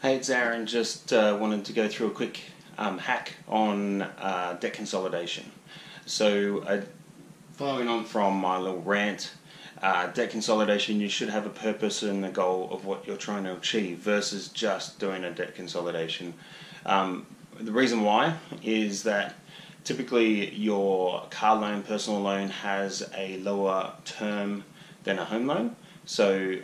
Hey, it's Aaron. Just wanted to go through a quick hack on debt consolidation. Following on from my little rant, debt consolidation, you should have a purpose and a goal of what you're trying to achieve versus just doing a debt consolidation. The reason why is that typically your car loan, personal loan has a lower term than a home loan. So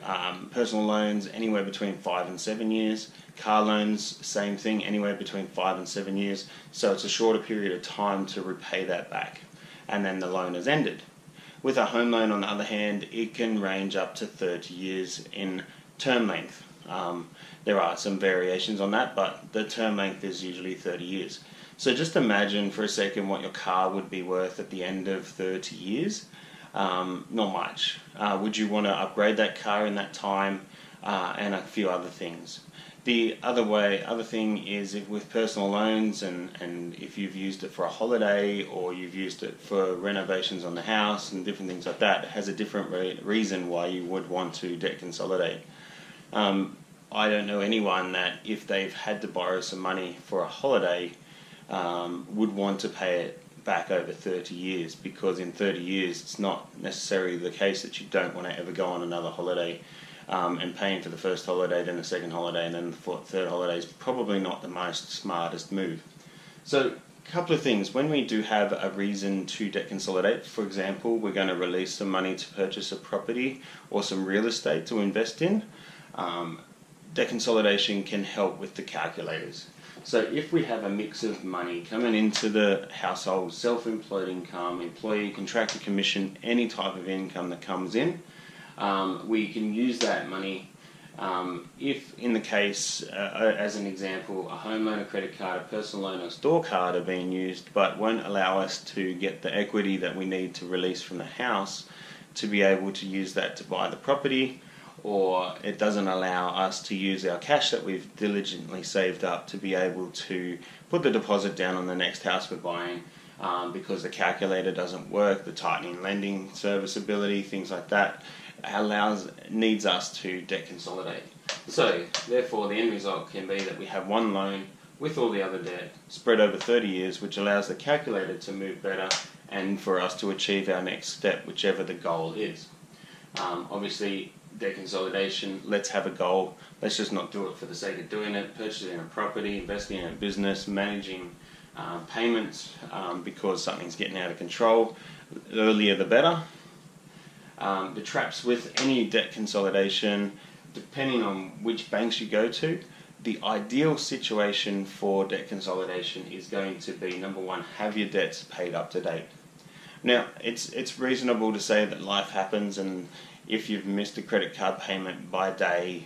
personal loans anywhere between 5 and 7 years. Car loans, same thing, anywhere between 5 and 7 years. So it's a shorter period of time to repay that back, and then the loan is ended. With a home loan, on the other hand, it can range up to 30 years in term length. There are some variations on that, but the term length is usually 30 years. So just imagine for a second what your car would be worth at the end of 30 years. Not much. Would you want to upgrade that car in that time, and a few other things? The other thing is, if with personal loans and if you've used it for a holiday or you've used it for renovations on the house and different things like that, it has a different reason why you would want to debt consolidate. I don't know anyone that if they've had to borrow some money for a holiday would want to pay it back over 30 years, because in 30 years it's not necessarily the case that you don't want to ever go on another holiday, and paying for the first holiday, then the second holiday, and then the third holiday is probably not the most smartest move. So a couple of things: when we do have a reason to debt consolidate, for example, we're going to release some money to purchase a property or some real estate to invest in, debt consolidation can help with the calculators. So if we have a mix of money coming into the household, self-employed income, employee, contractor commission, any type of income that comes in, we can use that money. If in the case, as an example, a home loan, a credit card, a personal loan, a store card are being used but won't allow us to get the equity that we need to release from the house to be able to use that to buy the property, or it doesn't allow us to use our cash that we've diligently saved up to be able to put the deposit down on the next house we're buying, because the calculator doesn't work, the tightening lending serviceability, things like that, needs us to debt consolidate. So therefore the end result can be that we have one loan with all the other debt spread over 30 years, which allows the calculator to move better and for us to achieve our next step, whichever the goal is. Obviously, debt consolidation, let's have a goal. Let's just not do it for the sake of doing it. Purchasing a property, investing in a business, managing payments because something's getting out of control. The earlier the better. The traps with any debt consolidation, depending on which banks you go to, the ideal situation for debt consolidation is going to be, number one, have your debts paid up to date. Now, it's reasonable to say that life happens, and if you've missed a credit card payment by day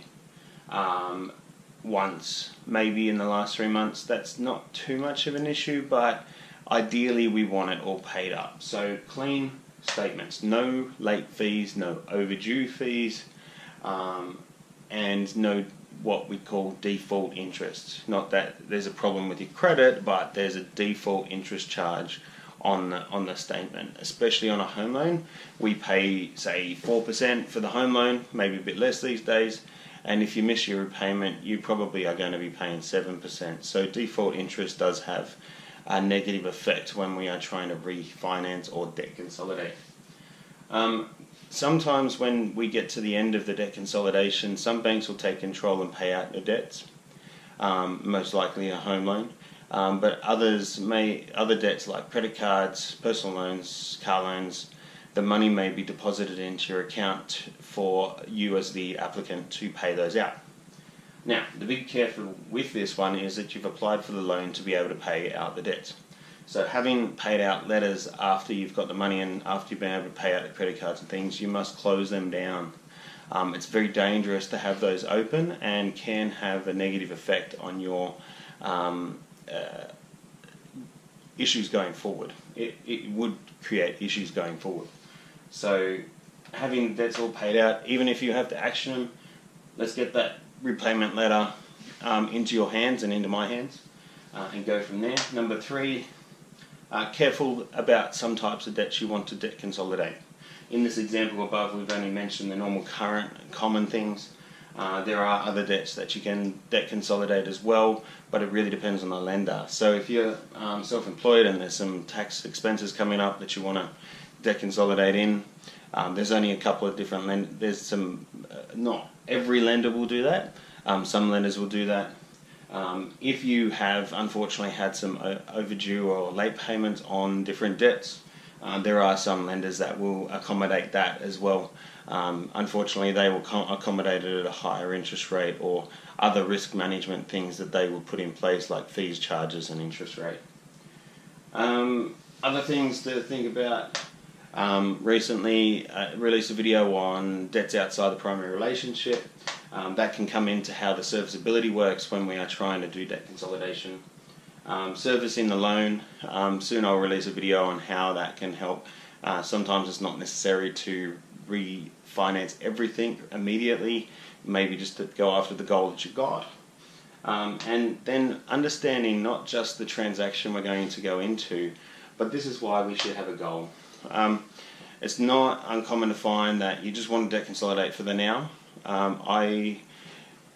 once, maybe in the last 3 months, that's not too much of an issue, but ideally we want it all paid up. So clean statements, no late fees, no overdue fees, and no what we call default interest. Not that there's a problem with your credit, but there's a default interest charge on the statement. Especially on a home loan, we pay say 4% for the home loan, maybe a bit less these days, and if you miss your repayment you probably are going to be paying 7%. So default interest does have a negative effect when we are trying to refinance or debt consolidate. Sometimes when we get to the end of the debt consolidation, some banks will take control and pay out the debts, most likely a home loan. But other debts like credit cards, personal loans, car loans, the money may be deposited into your account for you as the applicant to pay those out. Now, the big careful with this one is that you've applied for the loan to be able to pay out the debts. So having paid out letters after you've got the money and after you've been able to pay out the credit cards and things, you must close them down. It's very dangerous to have those open and can have a negative effect on your issues going forward. It would create issues going forward. So having debts all paid out, even if you have to action them, let's get that repayment letter into your hands and into my hands, and go from there. Number three, careful about some types of debts you want to debt consolidate. In this example above, we've only mentioned the normal current common things. There are other debts that you can debt consolidate as well, but it really depends on the lender. So if you're self-employed and there's some tax expenses coming up that you want to debt consolidate in, there's only a couple of different lenders. There's some, not every lender will do that. Some lenders will do that. If you have unfortunately had some overdue or late payments on different debts, there are some lenders that will accommodate that as well. Unfortunately, they will accommodate it at a higher interest rate or other risk management things that they will put in place, like fees, charges, and interest rate. Other things to think about. Recently released a video on debts outside the primary relationship. That can come into how the serviceability works when we are trying to do debt consolidation. Servicing the loan, soon I'll release a video on how that can help. Sometimes it's not necessary to refinance everything immediately, maybe just to go after the goal that you got. And then understanding not just the transaction we're going to go into, but this is why we should have a goal. It's not uncommon to find that you just want to debt consolidate for the now. I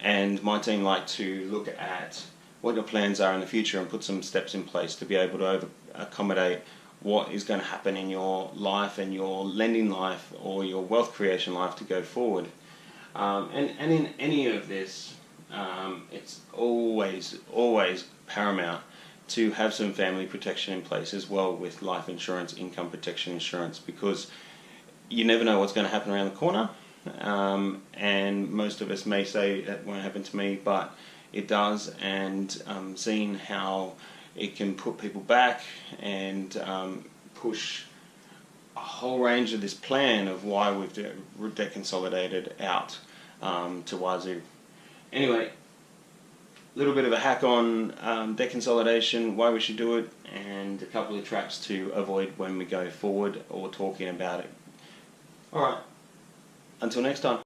and my team like to look at what your plans are in the future and put some steps in place to be able to accommodate what is going to happen in your life and your lending life or your wealth creation life to go forward. And in any of this, it's always paramount to have some family protection in place as well with life insurance, income protection insurance, because you never know what's going to happen around the corner. And most of us may say it won't happen to me, but it does. And seeing how it can put people back and push a whole range of this plan of why we've debt consolidated out to wazoo. Anyway, a little bit of a hack on debt consolidation, why we should do it, and a couple of traps to avoid when we go forward or talking about it. Alright, until next time.